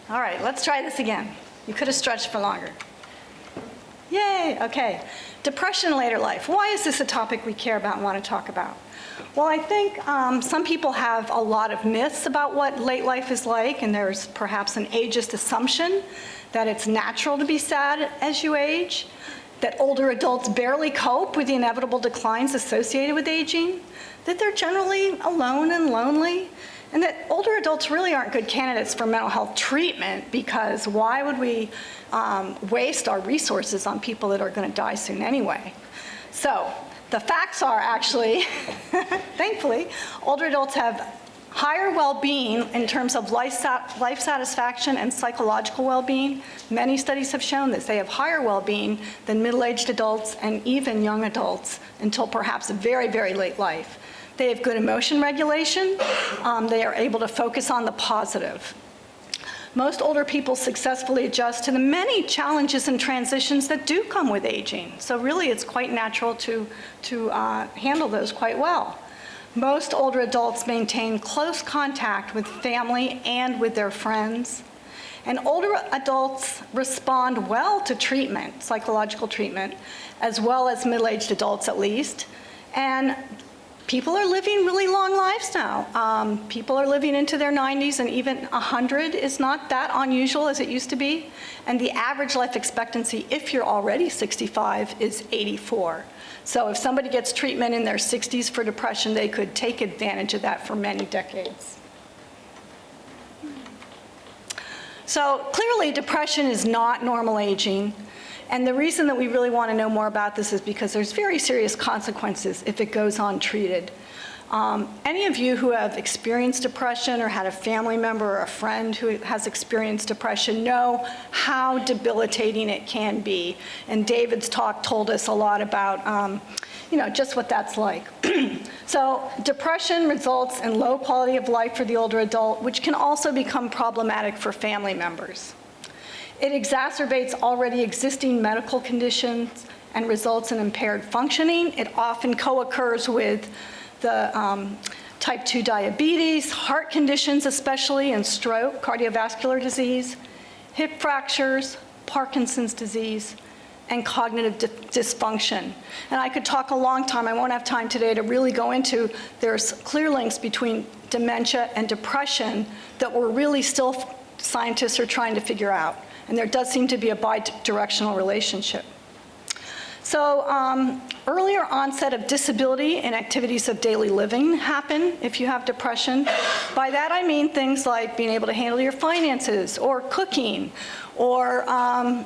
All right, let's try this again. You could have stretched for longer. Yay, okay. Depression in later life. Why is this a topic we care about and want to talk about? Well, I think some people have a lot of myths about what late life is like, and there's perhaps an ageist assumption that it's natural to be sad as you age, that older adults barely cope with the inevitable declines associated with aging, that they're generally alone and lonely, and that older adults really aren't good candidates for mental health treatment, because why would we waste our resources on people that are going to die soon anyway? So the facts are actually, thankfully, older adults have higher well-being in terms of life satisfaction and psychological well-being. Many studies have shown this. They have higher well-being than middle-aged adults and even young adults until perhaps very, very late life. They have good emotion regulation. They are able to focus on the positive. Most older people successfully adjust to the many challenges and transitions that do come with aging. So really, it's quite natural to handle those quite well. Most older adults maintain close contact with family and with their friends. And older adults respond well to treatment, psychological treatment, as well as middle-aged adults at least. And people are living really long lives now. People are living into their 90s, and even 100 is not that unusual as it used to be. And the average life expectancy, if you're already 65, is 84. So if somebody gets treatment in their 60s for depression, they could take advantage of that for many decades. So clearly, depression is not normal aging. And the reason that we really want to know more about this is because there's very serious consequences if it goes untreated. Any of you who have experienced depression or had a family member or a friend who has experienced depression know how debilitating it can be. And David's talk told us a lot about just what that's like. So depression results in low quality of life for the older adult, which can also become problematic for family members. It exacerbates already existing medical conditions and results in impaired functioning. It often co-occurs with the type 2 diabetes, heart conditions especially, and stroke, cardiovascular disease, hip fractures, Parkinson's disease, and cognitive dysfunction. And I could talk a long time. I won't have time today to really go into, there's clear links between dementia and depression that we're really still, scientists are trying to figure out. And there does seem to be a bi-directional relationship. So earlier onset of disability and activities of daily living happen if you have depression. By that I mean things like being able to handle your finances, or cooking, or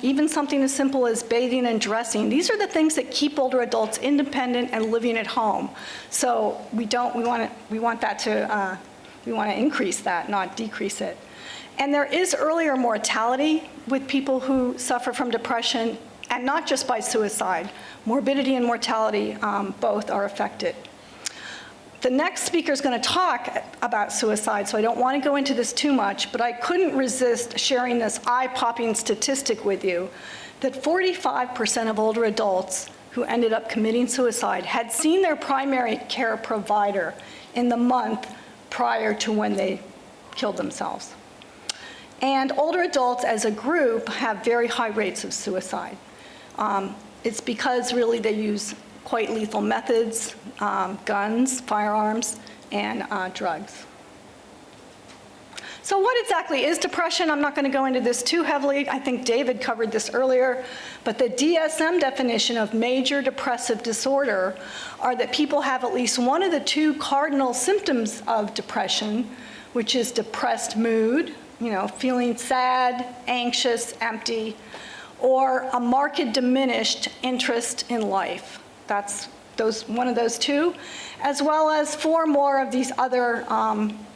even something as simple as bathing and dressing. These are the things that keep older adults independent and living at home. So we want to increase that, not decrease it. And there is earlier mortality with people who suffer from depression, and not just by suicide. Morbidity and mortality both are affected. The next speaker is going to talk about suicide, so I don't want to go into this too much, but I couldn't resist sharing this eye-popping statistic with you, that 45% of older adults who ended up committing suicide had seen their primary care provider in the month prior to when they killed themselves. And older adults as a group have very high rates of suicide. It's because really they use quite lethal methods, guns, firearms, and drugs. So what exactly is depression? I'm not going to go into this too heavily. I think David covered this earlier. But the DSM definition of major depressive disorder are that people have at least one of the two cardinal symptoms of depression, which is depressed mood, feeling sad, anxious, empty, or a marked diminished interest in life. That's one of those two, as well as 4 more of these other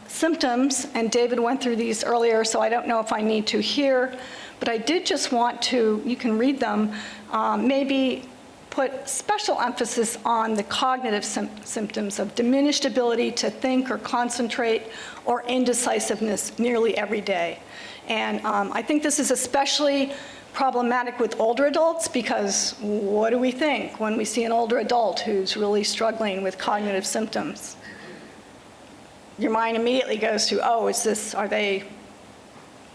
symptoms, and David went through these earlier, so I don't know if I need to here, but I did just want to, you can read them, maybe put special emphasis on the cognitive symptoms of diminished ability to think or concentrate, or indecisiveness nearly every day. And I think this is especially problematic with older adults, because what do we think when we see an older adult who's really struggling with cognitive symptoms? Your mind immediately goes to, oh, are they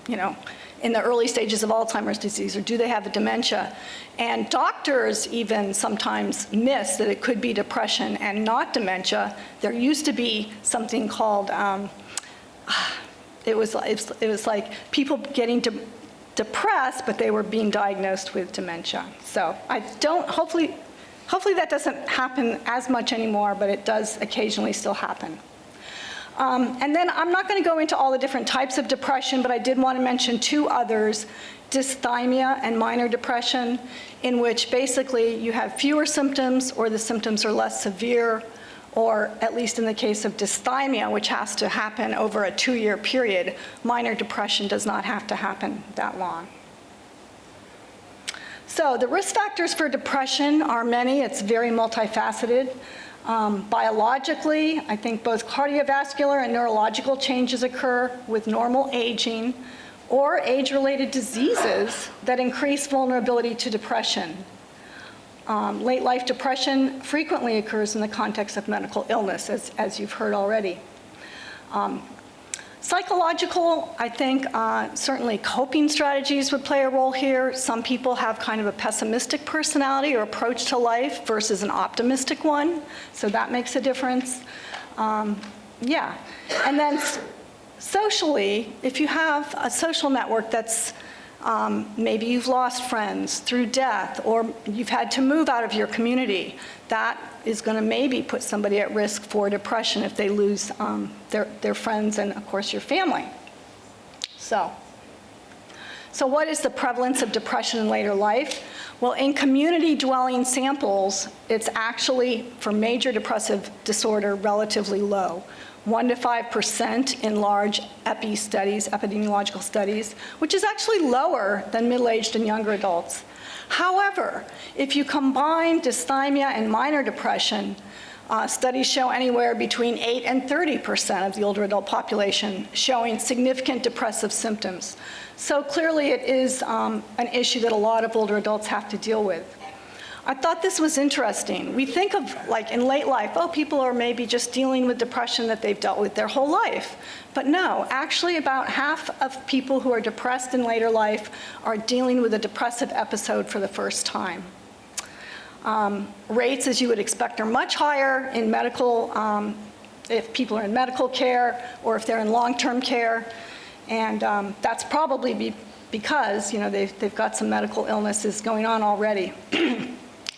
in the early stages of Alzheimer's disease, or do they have a dementia? And doctors even sometimes miss that it could be depression and not dementia. There used to be something called, it was like people getting depressed, but they were being diagnosed with dementia. So hopefully that doesn't happen as much anymore, but it does occasionally still happen. And then I'm not going to go into all the different types of depression, but I did want to mention two others, dysthymia and minor depression, in which basically you have fewer symptoms or the symptoms are less severe, or at least in the case of dysthymia, which has to happen over a 2-year period, minor depression does not have to happen that long. So the risk factors for depression are many. It's very multifaceted. Biologically, I think both cardiovascular and neurological changes occur with normal aging or age-related diseases that increase vulnerability to depression. Late life depression frequently occurs in the context of medical illness, as you've heard already. Psychological, I think certainly coping strategies would play a role here. Some people have kind of a pessimistic personality or approach to life versus an optimistic one, so that makes a difference. Yeah, and then socially, if you have a social network that's maybe you've lost friends through death, or you've had to move out of your community, that is going to maybe put somebody at risk for depression if they lose their friends and, of course, your family. So what is the prevalence of depression in later life? Well, in community-dwelling samples, it's actually, for major depressive disorder, relatively low. 1 to 5% in large epidemiological studies, which is actually lower than middle-aged and younger adults. However, if you combine dysthymia and minor depression, studies show anywhere between 8 and 30% of the older adult population showing significant depressive symptoms. So clearly it is an issue that a lot of older adults have to deal with. I thought this was interesting. We think of, like, in late life, oh, people are maybe just dealing with depression that they've dealt with their whole life. But no, actually about half of people who are depressed in later life are dealing with a depressive episode for the first time. Rates, as you would expect, are much higher in medical, if people are in medical care or if they're in long-term care. And that's probably because they've got some medical illnesses going on already.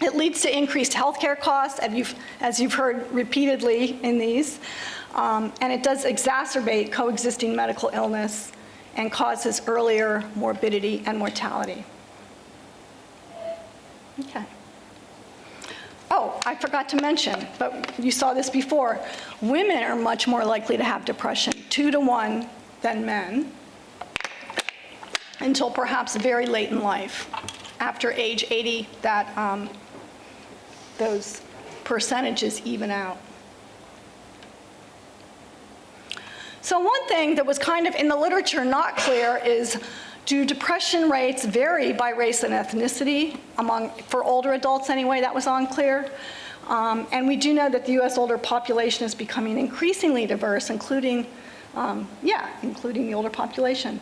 It leads to increased healthcare costs, as you've heard repeatedly in these, and it does exacerbate coexisting medical illness and causes earlier morbidity and mortality. Okay. Oh, I forgot to mention, but you saw this before. Women are much more likely to have depression, 2 to 1 than men, until perhaps very late in life. After age 80, those percentages even out. So one thing that was kind of in the literature not clear is, do depression rates vary by race and ethnicity for older adults anyway? That was unclear. And we do know that the US older population is becoming increasingly diverse, including the older population.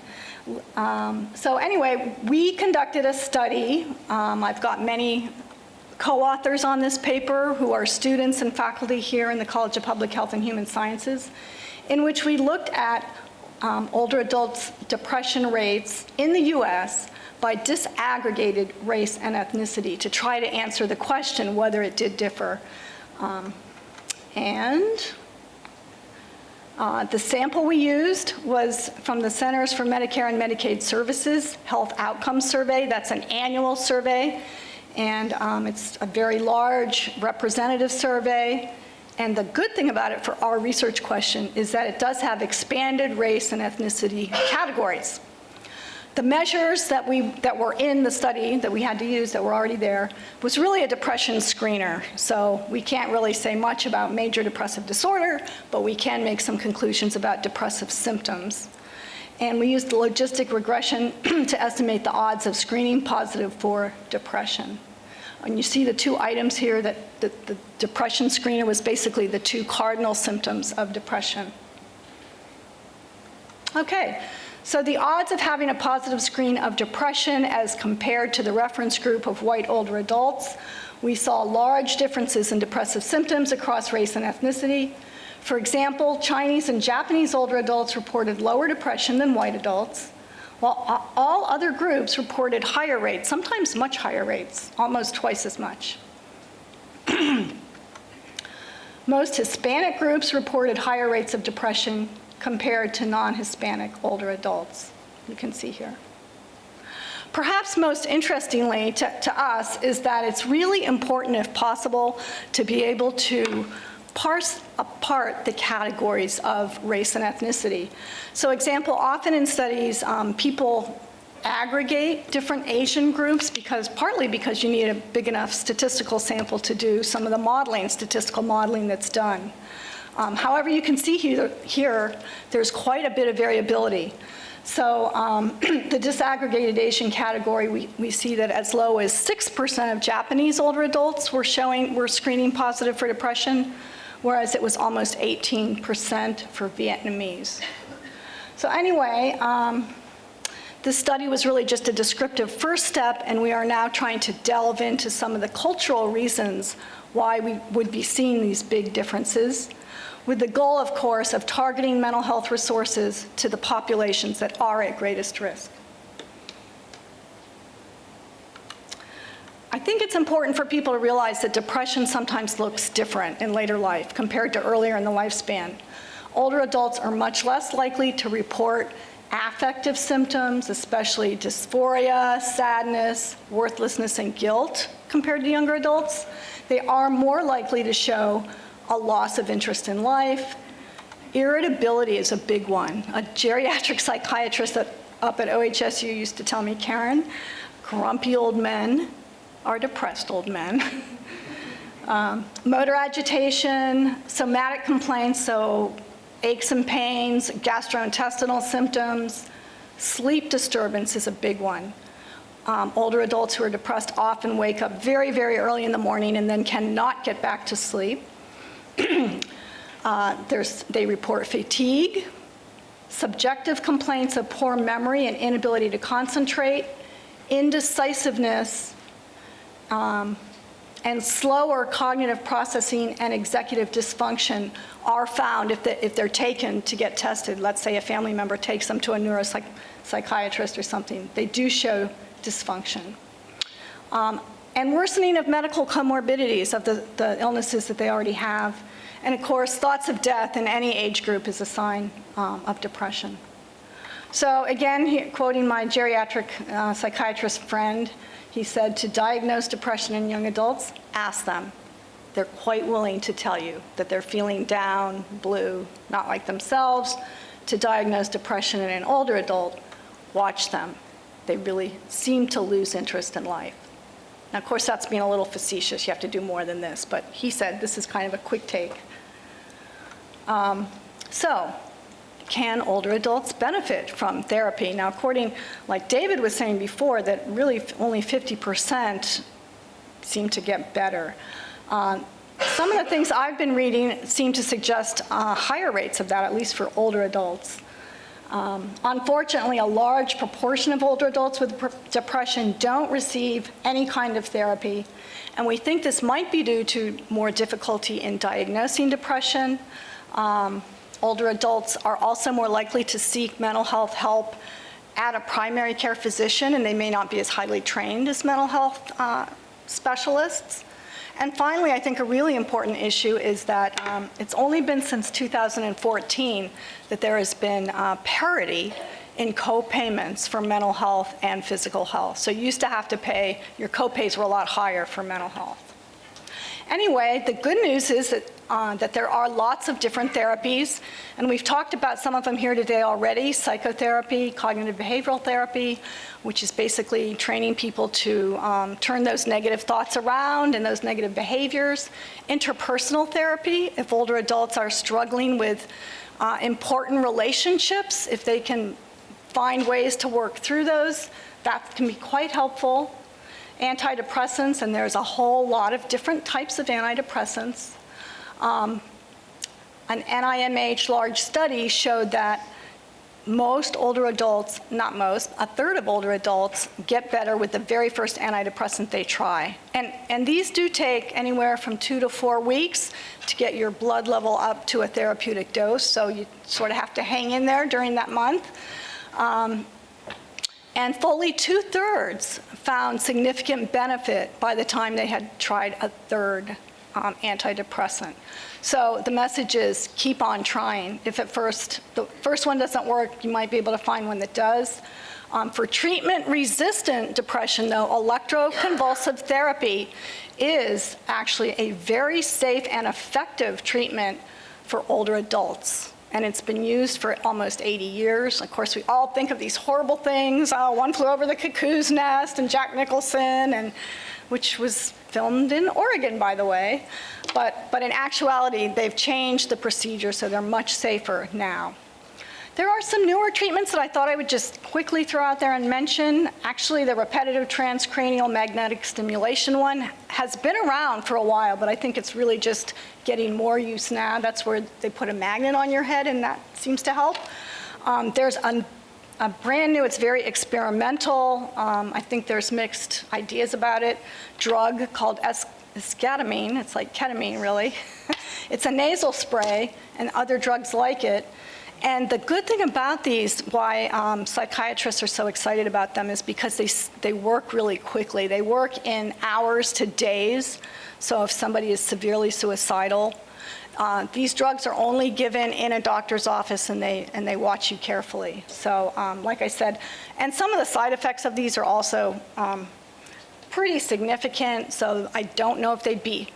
So anyway, we conducted a study. I've got many co-authors on this paper who are students and faculty here in the College of Public Health and Human Sciences, in which we looked at older adults' depression rates in the US by disaggregated race and ethnicity to try to answer the question whether it did differ. The sample we used was from the Centers for Medicare and Medicaid Services Health Outcomes Survey. That's an annual survey, and it's a very large representative survey. And the good thing about it for our research question is that it does have expanded race and ethnicity categories. The measures that were in the study that we had to use that were already there was really a depression screener. So we can't really say much about major depressive disorder, but we can make some conclusions about depressive symptoms. And we used the logistic regression to estimate the odds of screening positive for depression. And you see the two items here that the depression screener was basically the two cardinal symptoms of depression. Okay, So the odds of having a positive screen of depression as compared to the reference group of white older adults, we saw large differences in depressive symptoms across race and ethnicity. For example, Chinese and Japanese older adults reported lower depression than white adults, while all other groups reported higher rates, sometimes much higher rates, almost twice as much. Most Hispanic groups reported higher rates of depression compared to non-Hispanic older adults. You can see here. Perhaps most interestingly to us is that it's really important, if possible, to be able to parse apart the categories of race and ethnicity. So example, often in studies, people aggregate different Asian groups partly because you need a big enough statistical sample to do some of the statistical modeling that's done. However, you can see here, there's quite a bit of variability. So the disaggregated Asian category, we see that as low as 6% of Japanese older adults were screening positive for depression, whereas it was almost 18% for Vietnamese. So anyway, this study was really just a descriptive first step, and we are now trying to delve into some of the cultural reasons why we would be seeing these big differences, with the goal, of course, of targeting mental health resources to the populations that are at greatest risk. I think it's important for people to realize that depression sometimes looks different in later life compared to earlier in the lifespan. Older adults are much less likely to report affective symptoms, especially dysphoria, sadness, worthlessness, and guilt, compared to younger adults. They are more likely to show a loss of interest in life. Irritability is a big one. A geriatric psychiatrist up at OHSU used to tell me, Karen, grumpy old men are depressed old men. Motor agitation, somatic complaints, so aches and pains, gastrointestinal symptoms, sleep disturbance is a big one. Older adults who are depressed often wake up very, very early in the morning and then cannot get back to sleep. They report fatigue, subjective complaints of poor memory and inability to concentrate, indecisiveness, and slower cognitive processing and executive dysfunction are found if they're taken to get tested. Let's say a family member takes them to a neuropsychiatrist or something. They do show dysfunction. And worsening of medical comorbidities of the illnesses that they already have. And of course, thoughts of death in any age group is a sign of depression. So again, here, quoting my geriatric psychiatrist friend, he said, to diagnose depression in young adults, ask them. They're quite willing to tell you that they're feeling down, blue, not like themselves. To diagnose depression in an older adult, watch them. They really seem to lose interest in life. Now, of course, that's being a little facetious. You have to do more than this. But he said this is kind of a quick take. So, can older adults benefit from therapy? Now, according, like David was saying before, that really only 50% seem to get better. Some of the things I've been reading seem to suggest higher rates of that, at least for older adults. Unfortunately, a large proportion of older adults with depression don't receive any kind of therapy, and we think this might be due to more difficulty in diagnosing depression. Older adults are also more likely to seek mental health help at a primary care physician, and they may not be as highly trained as mental health specialists. And finally, I think a really important issue is that it's only been since 2014 that there has been parity in co-payments for mental health and physical health. So you used to have to pay, your co-pays were a lot higher for mental health. Anyway, the good news is that there are lots of different therapies, and we've talked about some of them here today already: psychotherapy, cognitive behavioral therapy, which is basically training people to turn those negative thoughts around and those negative behaviors; interpersonal therapy, if older adults are struggling with important relationships, if they can find ways to work through those, that can be quite helpful. Antidepressants, and there's a whole lot of different types of antidepressants. An NIMH large study showed that most older adults, not most, a third of older adults get better with the very first antidepressant they try. And these do take anywhere from 2 to 4 weeks to get your blood level up to a therapeutic dose, so you sort of have to hang in there during that month. And fully 2/3 found significant benefit by the time they had tried a third antidepressant. So the message is keep on trying. If the first one doesn't work, you might be able to find one that does. For treatment-resistant depression, though, electroconvulsive therapy is actually a very safe and effective treatment for older adults. And it's been used for almost 80 years. Of course, we all think of these horrible things, One Flew Over the Cuckoo's Nest and Jack Nicholson, which was filmed in Oregon, by the way. But in actuality, they've changed the procedure, so they're much safer now. There are some newer treatments that I thought I would just quickly throw out there and mention. Actually, the repetitive transcranial magnetic stimulation one has been around for a while, but I think it's really just getting more use now. That's where they put a magnet on your head, and that seems to help. There's a brand new, it's very experimental. I think there's mixed ideas about it. Drug called esketamine. It's like ketamine, really. It's a nasal spray, and other drugs like it. And the good thing about these, why psychiatrists are so excited about them, is because they work really quickly. They work in hours to days. So if somebody is severely suicidal, these drugs are only given in a doctor's office, and they watch you carefully. So like I said, and some of the side effects of these are also pretty significant. So I don't know if they'd be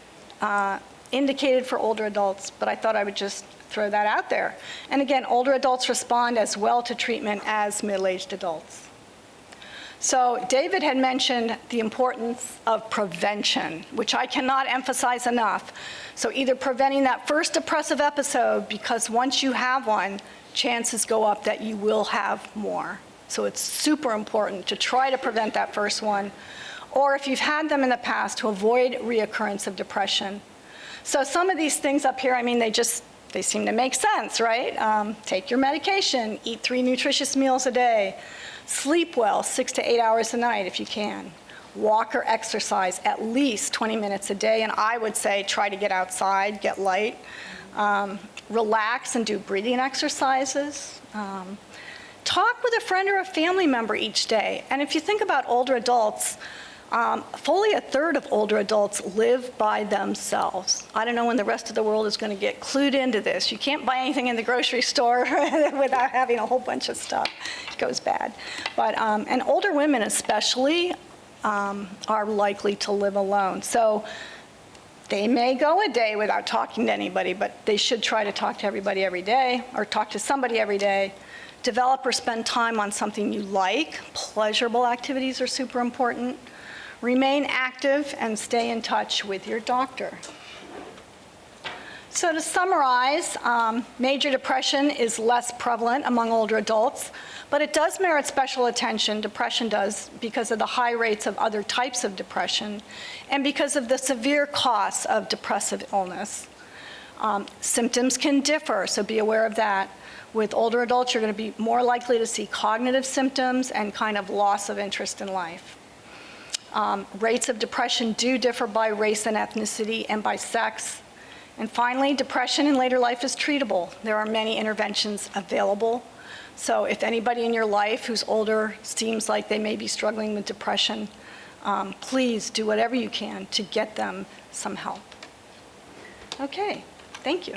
indicated for older adults, but I thought I would just throw that out there. And again, older adults respond as well to treatment as middle-aged adults. So David had mentioned the importance of prevention, which I cannot emphasize enough. So either preventing that first depressive episode, because once you have one, chances go up that you will have more. So it's super important to try to prevent that first one, or if you've had them in the past, to avoid reoccurrence of depression. So some of these things up here, I mean, they seem to make sense, right? Take your medication, eat 3 nutritious meals a day, sleep well, 6 to 8 hours a night if you can. Walk or exercise at least 20 minutes a day, and I would say try to get outside, get light. Relax and do breathing exercises. Talk with a friend or a family member each day. And if you think about older adults, fully a third of older adults live by themselves. I don't know when the rest of the world is going to get clued into this. You can't buy anything in the grocery store without having a whole bunch of stuff. It goes bad. But, and older women especially are likely to live alone. So they may go a day without talking to anybody, but they should try to talk to everybody every day, or talk to somebody every day. Develop or spend time on something you like. Pleasurable activities are super important. Remain active and stay in touch with your doctor. So to summarize, major depression is less prevalent among older adults, but it does merit special attention, depression does, because of the high rates of other types of depression and because of the severe costs of depressive illness. Symptoms can differ, so be aware of that. With older adults, you're going to be more likely to see cognitive symptoms and kind of loss of interest in life. Rates of depression do differ by race and ethnicity and by sex. And finally, depression in later life is treatable. There are many interventions available. So if anybody in your life who's older seems like they may be struggling with depression, please do whatever you can to get them some help. Okay, thank you.